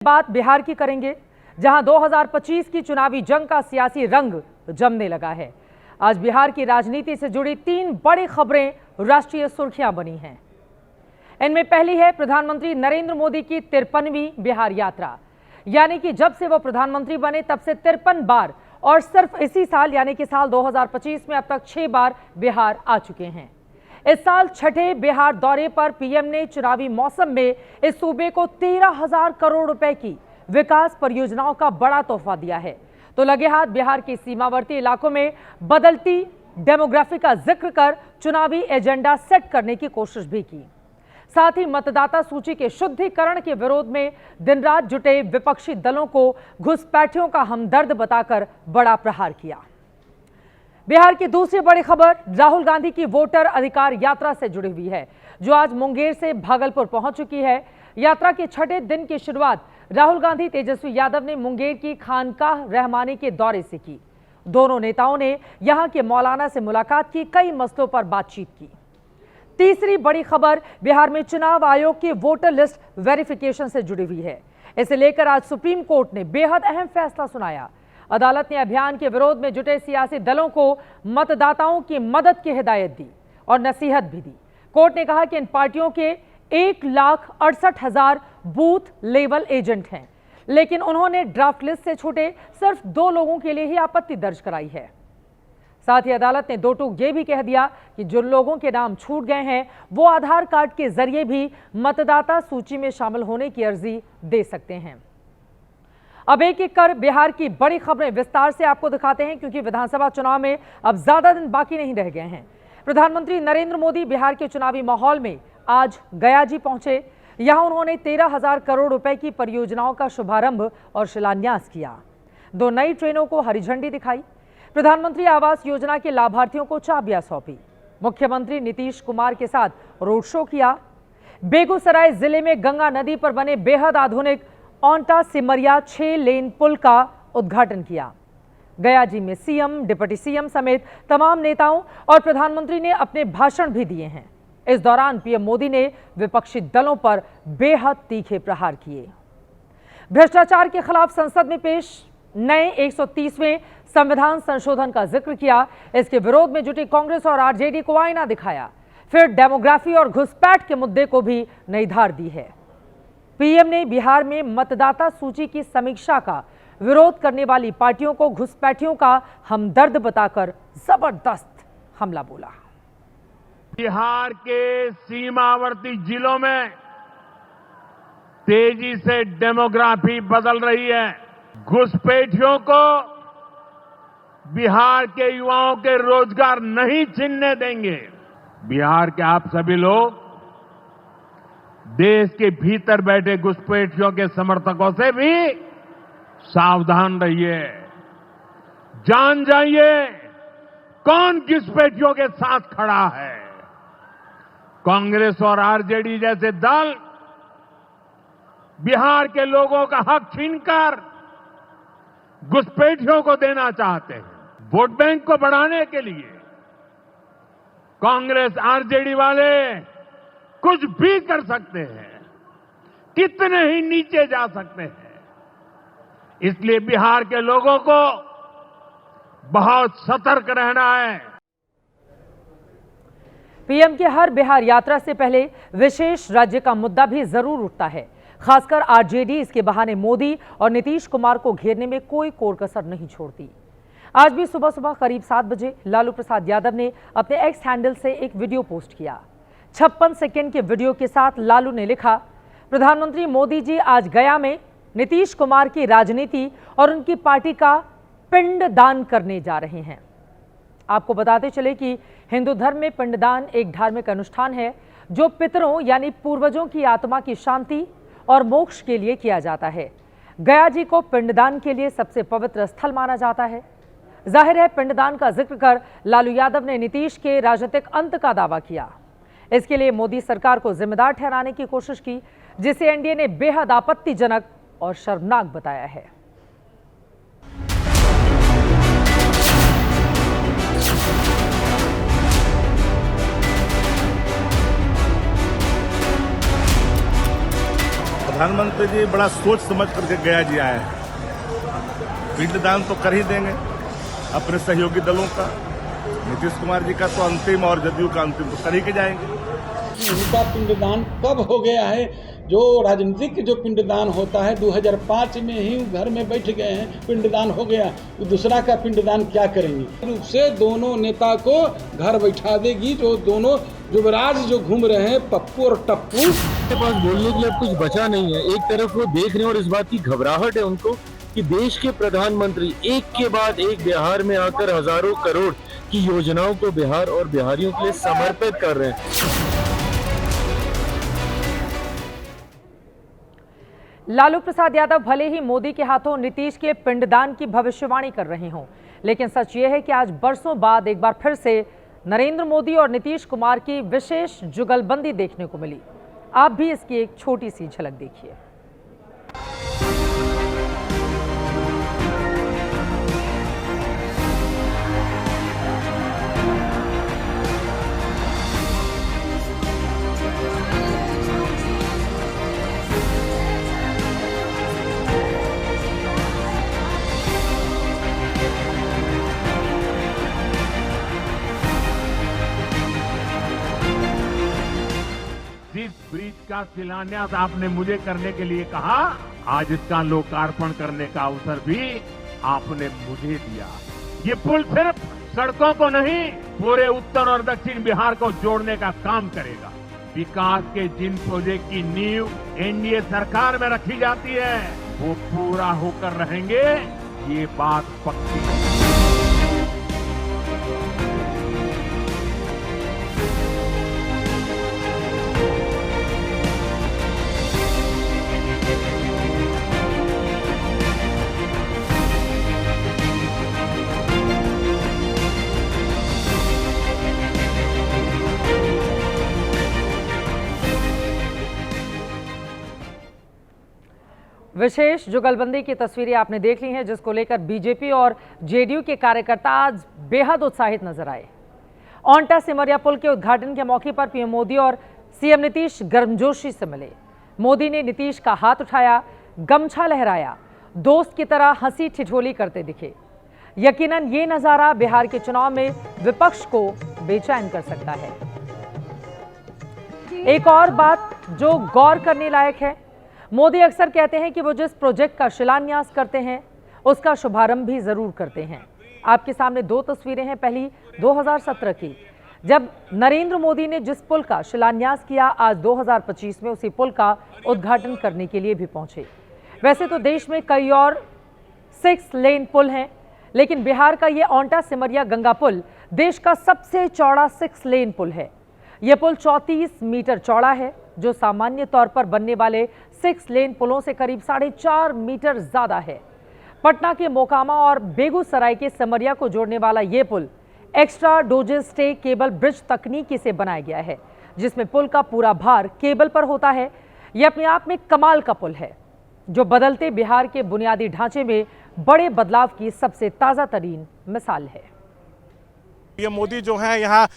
बात बिहार की करेंगे, जहां 2025 की चुनावी जंग का सियासी रंग जमने लगा है। आज बिहार की राजनीति से जुड़ी 3 बड़ी खबरें राष्ट्रीय सुर्खियां बनी हैं। इनमें पहली है प्रधानमंत्री नरेंद्र मोदी की 53वीं बिहार यात्रा, यानी कि जब से वो प्रधानमंत्री बने तब से 53 बार और सिर्फ इसी साल यानी कि साल 2025 में अब तक 6 बार बिहार आ चुके हैं। इस साल छठे बिहार दौरे पर पीएम ने चुनावी मौसम में इस सूबे को 13,000 करोड़ रुपए की विकास परियोजनाओं का बड़ा तोहफा दिया है। तो लगे हाथ बिहार के सीमावर्ती इलाकों में बदलती डेमोग्राफी का जिक्र कर चुनावी एजेंडा सेट करने की कोशिश भी की। साथ ही मतदाता सूची के शुद्धिकरण के विरोध में दिन रात जुटे विपक्षी दलों को घुसपैठियों का हमदर्द बताकर बड़ा प्रहार किया। बिहार की दूसरी बड़ी खबर राहुल गांधी की वोटर अधिकार यात्रा से जुड़ी हुई है, जो आज मुंगेर से भागलपुर पहुंच चुकी है। यात्रा के छठे दिन की शुरुआत राहुल गांधी तेजस्वी यादव ने मुंगेर की खानकाह रहमानी के दौरे से की। दोनों नेताओं ने यहां के मौलाना से मुलाकात की, कई मसलों पर बातचीत की। तीसरी बड़ी खबर बिहार में चुनाव आयोग की वोटर लिस्ट वेरिफिकेशन से जुड़ी हुई है। इसे लेकर आज सुप्रीम कोर्ट ने बेहद अहम फैसला सुनाया। अदालत ने अभियान के विरोध में जुटे सियासी दलों को मतदाताओं की मदद की हिदायत दी और नसीहत भी दी। कोर्ट ने कहा कि इन पार्टियों के 1,68,000 बूथ लेवल एजेंट हैं, लेकिन उन्होंने ड्राफ्ट लिस्ट से छूटे सिर्फ 2 लोगों के लिए ही आपत्ति दर्ज कराई है। साथ ही अदालत ने 2 टूक ये भी कह दिया कि जिन लोगों के नाम छूट गए हैं वो आधार कार्ड के जरिए भी मतदाता सूची में शामिल होने की अर्जी दे सकते हैं। अब एक एक कर बिहार की बड़ी खबरें विस्तार से आपको दिखाते हैं, क्योंकि विधानसभा चुनाव में अब ज्यादा दिन बाकी नहीं रह गए हैं। प्रधानमंत्री नरेंद्र मोदी बिहार के चुनावी माहौल में आज गया जी पहुंचे। यहां उन्होंने 13,000 करोड़ रुपए की परियोजनाओं का शुभारंभ और शिलान्यास किया। 2 नई ट्रेनों को हरी झंडी दिखाई। प्रधानमंत्री आवास योजना के लाभार्थियों को चाबियां सौंपी। मुख्यमंत्री नीतीश कुमार के साथ रोड शो किया। बेगूसराय जिले में गंगा नदी पर बने बेहद आधुनिक औंटा सिमरिया 6 लेन पुल का उद्घाटन किया। गया जी में सीएम, डिप्टी सीएम समेत तमाम नेताओं और प्रधानमंत्री ने अपने भाषण भी दिए हैं। इस दौरान पीएम मोदी ने विपक्षी दलों पर बेहद तीखे प्रहार किए। भ्रष्टाचार के खिलाफ संसद में पेश नए 130वें संविधान संशोधन का जिक्र किया। इसके विरोध में जुटी कांग्रेस और आरजेडी को आईना दिखाया। फिर डेमोग्राफी और घुसपैठ के मुद्दे को भी नई धार दी है। पीएम ने बिहार में मतदाता सूची की समीक्षा का विरोध करने वाली पार्टियों को घुसपैठियों का हमदर्द बताकर जबरदस्त हमला बोला। बिहार के सीमावर्ती जिलों में तेजी से डेमोग्राफी बदल रही है। घुसपैठियों को बिहार के युवाओं के रोजगार नहीं छीनने देंगे। बिहार के आप सभी लोग देश के भीतर बैठे घुसपैठियों के समर्थकों से भी सावधान रहिए। जान जाइए कौन घुसपैठियों के साथ खड़ा है। कांग्रेस और आरजेडी जैसे दल बिहार के लोगों का हक छीनकर घुसपैठियों को देना चाहते हैं। वोट बैंक को बढ़ाने के लिए कांग्रेस आरजेडी वाले कुछ भी कर सकते हैं, कितने ही नीचे जा सकते हैं। इसलिए बिहार के लोगों को बहुत सतर्क रहना है। पीएम की हर बिहार यात्रा से पहले विशेष राज्य का मुद्दा भी जरूर उठता है। खासकर आरजेडी इसके बहाने मोदी और नीतीश कुमार को घेरने में कोई कोर कसर नहीं छोड़ती। आज भी सुबह सुबह करीब 7 बजे लालू प्रसाद यादव ने अपने एक्स हैंडल से एक वीडियो पोस्ट किया। 56 सेकेंड के वीडियो के साथ लालू ने लिखा, प्रधानमंत्री मोदी जी आज गया में नीतीश कुमार की राजनीति और उनकी पार्टी का पिंडदान करने जा रहे हैं। आपको बताते चले कि हिंदू धर्म में पिंडदान एक धार्मिक अनुष्ठान है जो पितरों यानी पूर्वजों की आत्मा की शांति और मोक्ष के लिए किया जाता है। गया जी को पिंडदान के लिए सबसे पवित्र स्थल माना जाता है। जाहिर है पिंडदान का जिक्र कर लालू यादव ने नीतीश के राजनीतिक अंत का दावा किया। इसके लिए मोदी सरकार को जिम्मेदार ठहराने की कोशिश की, जिसे एनडीए ने बेहद आपत्तिजनक और शर्मनाक बताया है। प्रधानमंत्री जी बड़ा सोच समझ करके गया जी आए हैं। पिंडदान तो कर ही देंगे अपने सहयोगी दलों का, नीतीश कुमार जी का तो अंतिम और जदयू का अंतिम तो कर ही के जाएंगे। उनका पिंडदान कब हो गया है? जो राजनीतिक जो पिंडदान होता है 2005 में ही घर में बैठ गए हैं, पिंडदान हो गया, तो दूसरा का पिंडदान क्या करेंगे? रूप से दोनों नेता को घर बैठा देगी। जो दोनों युवराज जो घूम रहे हैं, पप्पू और टप्पू के पास बोलने के लिए अब कुछ बचा नहीं है। एक तरफ वो देख रहे हैं और इस बात की घबराहट है उनको कि देश के प्रधानमंत्री एक के बाद एक बिहार में आकर हजारों करोड़ की योजनाओं को बिहार और बिहारियों के लिए समर्पित कर रहे हैं। लालू प्रसाद यादव भले ही मोदी के हाथों नीतीश के पिंडदान की भविष्यवाणी कर रहे हों, लेकिन सच ये है कि आज बरसों बाद एक बार फिर से नरेंद्र मोदी और नीतीश कुमार की विशेष जुगलबंदी देखने को मिली। आप भी इसकी एक छोटी सी झलक देखिए। जिस ब्रिज का शिलान्यास आपने मुझे करने के लिए कहा, आज इसका लोकार्पण करने का अवसर भी आपने मुझे दिया। ये पुल सिर्फ सड़कों को नहीं, पूरे उत्तर और दक्षिण बिहार को जोड़ने का काम करेगा। विकास के जिन प्रोजेक्ट की नींव एनडीए सरकार में रखी जाती है, वो पूरा होकर रहेंगे, ये बात पक्की है। विशेष जुगलबंदी की तस्वीरें आपने देख ली हैं, जिसको लेकर बीजेपी और जेडीयू के कार्यकर्ता आज बेहद उत्साहित नजर आए। औंटा सिमरिया पुल के उद्घाटन के मौके पर पीएम मोदी और सीएम नीतीश गर्मजोशी से मिले। मोदी ने नीतीश का हाथ उठाया, गमछा लहराया, दोस्त की तरह हंसी ठिठोली करते दिखे। यकीनन ये नजारा बिहार के चुनाव में विपक्ष को बेचैन कर सकता है। एक और बात जो गौर करने लायक है, मोदी अक्सर कहते हैं कि वो जिस प्रोजेक्ट का शिलान्यास करते हैं उसका शुभारंभ भी जरूर करते हैं। आपके सामने दो तस्वीरें हैं। पहली 2017 की, जब नरेंद्र मोदी ने जिस पुल का शिलान्यास किया, आज 2025 में उसी पुल का उद्घाटन करने के लिए भी पहुंचे। वैसे तो देश में कई और 6 लेन पुल हैं, लेकिन बिहार का ये औंटा सिमरिया गंगा पुल देश का सबसे चौड़ा 6 लेन पुल है। यह पुल 34 मीटर चौड़ा है, जो सामान्य तौर पर बनने वाले 6 लेन पुलों से करीब 4.5 मीटर ज्यादा है। पटना के मोकामा और बेगूसराय के सिमरिया को जोड़ने वाला यह पुल extradosed stay cable bridge तकनीकी से बनाया गया है, जिसमें पुल का पूरा भार केबल पर होता है। यह अपने आप में कमाल का पुल है, जो बदलते बिहार के बुनियादी ढांचे में बड़े बदलाव की सबसे ताजा तरीन मिसाल है। पीएम मोदी जो है यहाँ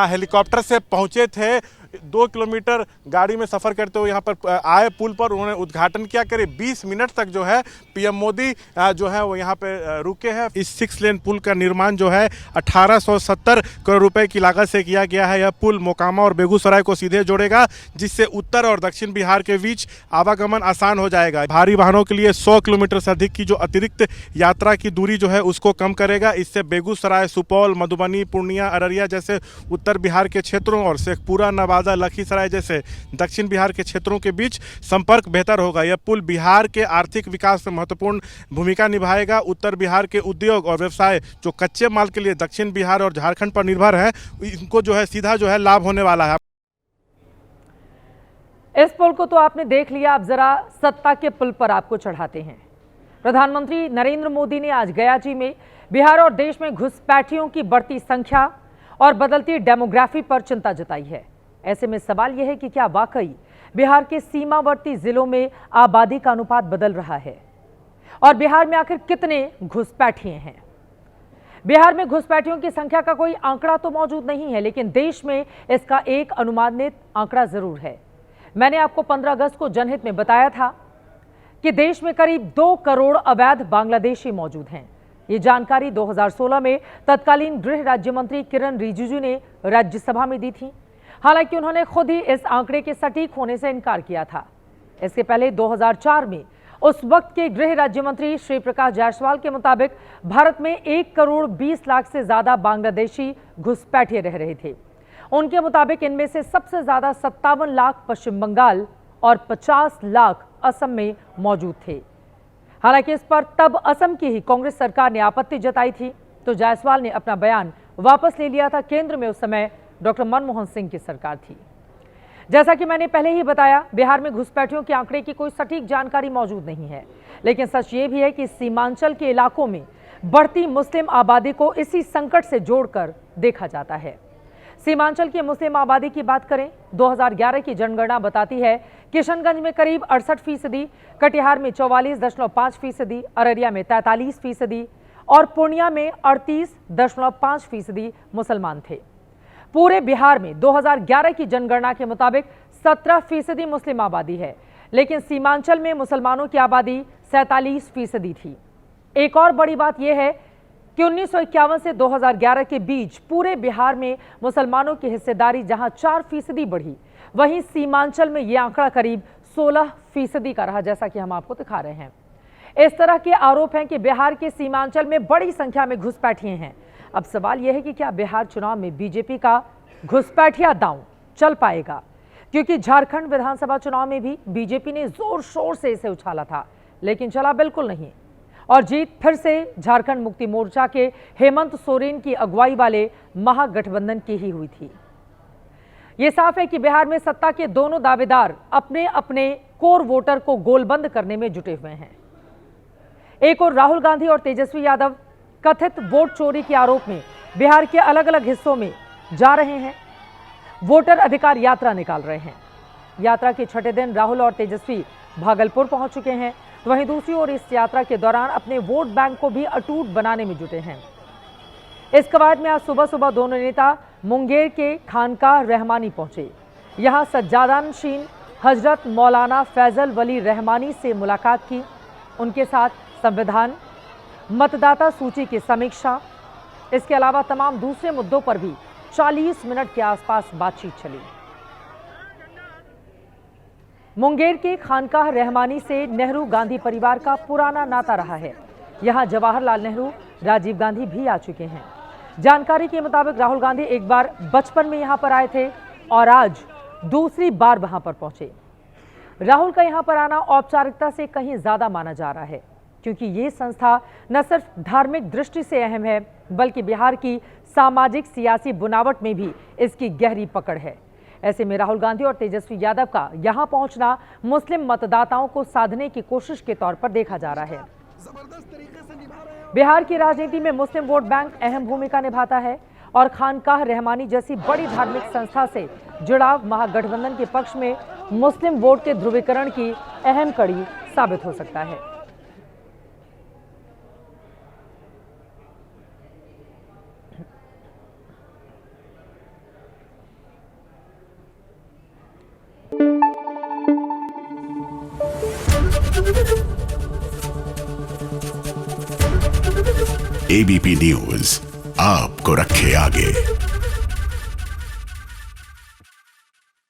हेलीकॉप्टर से पहुंचे थे। 2 किलोमीटर गाड़ी में सफ़र करते हुए यहाँ पर आए पुल पर, उन्होंने उद्घाटन किया। करीब 20 मिनट तक जो है पीएम मोदी जो है वो यहाँ पे रुके हैं। इस 6 लेन पुल का निर्माण जो है 1870 करोड़ रुपए की लागत से किया गया है। यह पुल मोकामा और बेगूसराय को सीधे जोड़ेगा, जिससे उत्तर और दक्षिण बिहार के बीच आवागमन आसान हो जाएगा। भारी वाहनों के लिए 100 किलोमीटर से अधिक की जो अतिरिक्त यात्रा की दूरी जो है उसको कम करेगा। इससे बेगूसराय, सुपौल, मधुबनी, पूर्णिया, अररिया जैसे उत्तर बिहार के क्षेत्रों और शेखपुरा, नवादा, लखीसराय जैसे दक्षिण बिहार के क्षेत्रों के बीच संपर्क बेहतर होगा। यह पुल बिहार के आर्थिक विकास में महत्वपूर्ण भूमिका निभाएगा। उत्तर बिहार के उद्योग और व्यवसाय जो कच्चे माल के लिए दक्षिण बिहार और झारखंड पर निर्भर है, इनको जो है सीधा जो है लाभ होने वाला है। इस पुल को तो आपने देख लिया, अब जरा सत्ता के पुल पर आपको चढ़ाते हैं। प्रधानमंत्री नरेंद्र मोदी ने आज गयाजी में बिहार और देश में घुसपैठियों की बढ़ती संख्या और बदलती डेमोग्राफी पर चिंता जताई है। ऐसे में सवाल यह है कि क्या वाकई बिहार के सीमावर्ती जिलों में आबादी का अनुपात बदल रहा है, और बिहार में आखिर कितने घुसपैठिए हैं। बिहार में घुसपैठियों की संख्या का कोई आंकड़ा तो मौजूद नहीं है, लेकिन देश में इसका एक अनुमानित आंकड़ा जरूर है। मैंने आपको 15 अगस्त को जनहित में बताया था कि देश में करीब 2 करोड़ अवैध बांग्लादेशी मौजूद हैं। ये जानकारी 2016 में तत्कालीन गृह राज्य मंत्री किरण रिजिजू ने राज्यसभा में दी थी। हालांकि उन्होंने खुद ही इस आंकड़े के सटीक होने से इनकार किया था। इसके पहले 2004 में उस वक्त के गृह राज्य मंत्री श्री प्रकाश जायसवाल के मुताबिक भारत में 1 करोड़ 20 लाख से ज्यादा बांग्लादेशी घुसपैठिए रह रहे थे। उनके मुताबिक इनमें से सबसे ज्यादा 57 लाख पश्चिम बंगाल और 50 लाख असम में मौजूद थे। हालांकि इस पर तब असम की ही कांग्रेस सरकार ने आपत्ति जताई थी, तो जायसवाल ने अपना बयान वापस ले लिया था। केंद्र में उस समय डॉक्टर मनमोहन सिंह की सरकार थी। जैसा कि मैंने पहले ही बताया, बिहार में घुसपैठियों के आंकड़े की कोई सटीक जानकारी मौजूद नहीं है, लेकिन सच ये भी है कि सीमांचल के इलाकों में बढ़ती मुस्लिम आबादी को इसी संकट से जोड़कर देखा जाता है। सीमांचल की मुस्लिम आबादी की बात करें, 2011 की जनगणना बताती है किशनगंज में करीब 68%, कटिहार में 44.5%, अररिया में 43% और पूर्णिया में 38.5% मुसलमान थे। पूरे बिहार में 2011 की जनगणना के मुताबिक 17% मुस्लिम आबादी है, लेकिन सीमांचल में मुसलमानों की आबादी 47% थी। एक और बड़ी बात यह है कि 1951 से 2011 के बीच पूरे बिहार में मुसलमानों की हिस्सेदारी जहां 4% बढ़ी, वहीं सीमांचल में यह आंकड़ा करीब 16% का रहा, जैसा कि हम आपको दिखा रहे हैं। इस तरह के आरोप हैं कि बिहार के सीमांचल में बड़ी संख्या में घुसपैठिए हैं। अब सवाल यह है कि क्या बिहार चुनाव में बीजेपी का घुसपैठिया दांव चल पाएगा, क्योंकि झारखंड विधानसभा चुनाव में भी बीजेपी ने जोर शोर से इसे उछाला था, लेकिन चला बिल्कुल नहीं और जीत फिर से झारखंड मुक्ति मोर्चा के हेमंत सोरेन की अगुवाई वाले महागठबंधन की ही हुई थी। यह साफ है कि बिहार में सत्ता के दोनों दावेदार अपने अपने कोर वोटर को गोलबंद करने में जुटे हुए हैं। एक और राहुल गांधी और तेजस्वी यादव कथित वोट चोरी के आरोप में बिहार के अलग अलग हिस्सों में जा रहे हैं, वोटर अधिकार यात्रा निकाल रहे हैं। यात्रा के छठे दिन राहुल और तेजस्वी भागलपुर पहुंच चुके हैं, तो वहीं दूसरी ओर इस यात्रा के दौरान अपने वोट बैंक को भी अटूट बनाने में जुटे हैं। इस कवायद में आज सुबह सुबह दोनों नेता मुंगेर के खानकाह रहमानी पहुंचे। यहां सज्जादानशीन हजरत मौलाना फैजल वली रहमानी से मुलाकात की। उनके साथ संविधान, मतदाता सूची की समीक्षा, इसके अलावा तमाम दूसरे मुद्दों पर भी 40 मिनट के आसपास बातचीत चली। मुंगेर के खानकाह रहमानी से नेहरू गांधी परिवार का पुराना नाता रहा है। यहां जवाहरलाल नेहरू, राजीव गांधी भी आ चुके हैं। जानकारी के मुताबिक राहुल गांधी एक बार बचपन में यहां पर आए थे और आज दूसरी बार वहां पर पहुंचे। राहुल का यहां पर आना औपचारिकता से कहीं ज्यादा माना जा रहा है, क्योंकि ये संस्था न सिर्फ धार्मिक दृष्टि से अहम है, बल्कि बिहार की सामाजिक सियासी बुनावट में भी इसकी गहरी पकड़ है। ऐसे में राहुल गांधी और तेजस्वी यादव का यहां पहुंचना मुस्लिम मतदाताओं को साधने की कोशिश के तौर पर देखा जा रहा है। बिहार की राजनीति में मुस्लिम वोट बैंक अहम भूमिका निभाता है और खानकाह रहमानी जैसी बड़ी धार्मिक संस्था से जुड़ाव महागठबंधन के पक्ष में मुस्लिम वोट के ध्रुवीकरण की अहम कड़ी साबित हो सकता है। एबीपी न्यूज आपको रखे आगे।